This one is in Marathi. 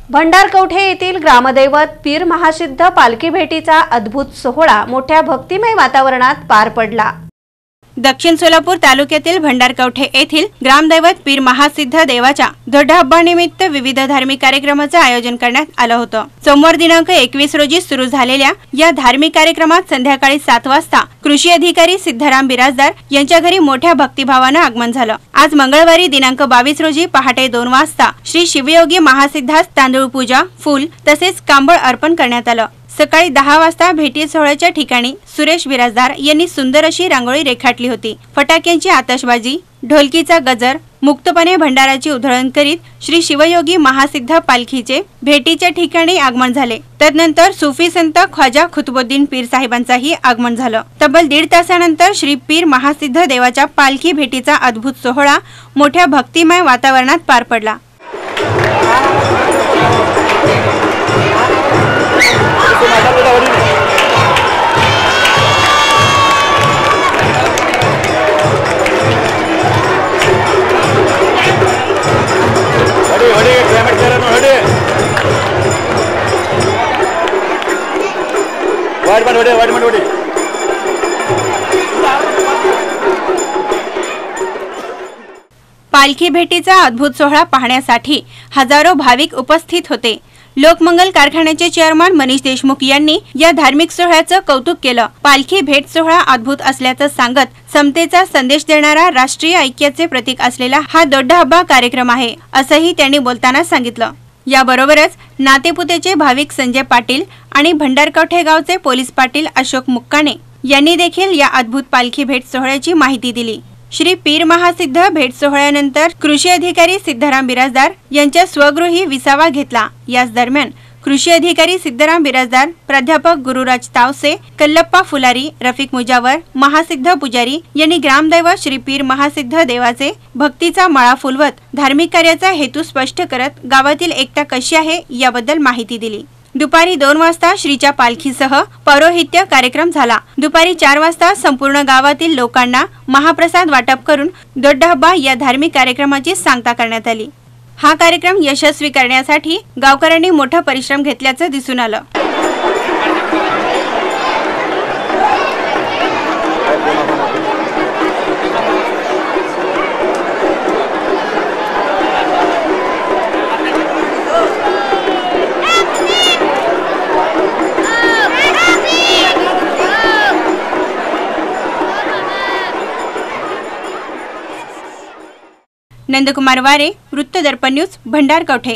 भंडारकवठे येथील ग्रामदैवत पीर महासिद्ध पालखी भेटीचा अद्भुत सोहळा मोठ्या भक्तिमय वातावरणात पार पडला। दक्षिण सोलापूर तालुक्यातील भंडारकवठे येथील ग्रामदैवत पीर महासिद्ध देवाच्या दड्डाहब्बानिमित्त विविध धार्मिक कार्यक्रमाचे आयोजन करण्यात आलं होतं। सोमवार दिनांक 21 रोजी सुरू झालेल्या या धार्मिक कार्यक्रमात संध्याकाळी 7 वाजता कृषी अधिकारी सिद्धराम बिराजदार यांच्या घरी मोठ्या भक्तिभावाने आगमन झालं। आज मंगळवारी दिनांक 22 रोजी पहाटे 2 वाजता श्री शिवयोगी महासिद्धास तांदूळ पूजा, फूल तसेच कांबळ अर्पण करण्यात आलं। सकाळी 10 वाजता भेटी सोहळ्याच्या ठिकाणी सुरेश बिराजदार यांनी सुंदर अशी रांगोळी रेखाटली होती। फटाक्यांची आतषबाजी, ढोलकीचा गजर, मुक्तपणे भंडाराची उधळण करीत श्री शिवयोगी महासिद्ध पालखीचे भेटीच्या ठिकाणी आगमन झाले। तदनंतर सुफी संत ख्वाजा खुतबुद्दीन पीर साहेबांचाही आगमन झालं। तब्बल 1.5 तासानंतर श्री पीर महासिद्ध देवाच्या पालखी भेटीचा अद्भुत सोहळा मोठ्या भक्तिमय वातावरणात पार पडला। पालखी भेटीचा अद्भुत सोहळा पाहण्यासाठी हजारो भाविक उपस्थित होते। लोकमंगल कारखान्याचे चेअरमन मनीष देशमुख यांनी या धार्मिक सोहळ्याचं कौतुक केलं। पालखी भेट सोहळा अद्भुत असल्याचं सांगत समतेचा संदेश देणारा राष्ट्रीय ऐक्याचे प्रतीक असलेला हा दोड्डाहब्बा कार्यक्रम आहे असंही त्यांनी बोलताना सांगितलं। याबरोबरच नातेपुतेचे भाविक संजय पाटील आणि भंडारकवठे गावचे पोलीस पाटील अशोक मुक्काणे यांनी देखील या अद्भुत पालखी भेट सोहळ्याची माहिती दिली। श्री पीर महासिद्ध भेट सोहळ्यानंतर कृषी अधिकारी सिद्धराम बिराजदार यांच्या स्वगृही विसावा घेतला। याच दरम्यान कृषी अधिकारी सिद्धराम बिराजदार, प्राध्यापक गुरुराज तावसे, कल्लप्पा फुलारी, रफिक मुजावर, महासिद्ध पुजारी यांनी ग्रामदैवत श्री पीर महासिद्ध देवाचे भक्तीचा माळा फुलवत धार्मिक कार्याचा हेतू स्पष्ट करत गावातील एकता कशी आहे याबद्दल माहिती दिली। दुपारी 2 वाजता श्रीच्या पालखीसह पौरोहित्य कार्यक्रम झाला। दुपारी 4 वाजता संपूर्ण गावातील लोकांना महाप्रसाद वाटप करून दोड्डाहब्बा या धार्मिक कार्यक्रमाची सांगता करण्यात आली। हा कार्यक्रम यशस्वी करण्यासाठी गावकऱ्यांनी मोठा परिश्रम घेतल्याचं दिसून आलं। नंदकुमार वारे, वृत्तदर्पण न्यूज, भंडारकवठे।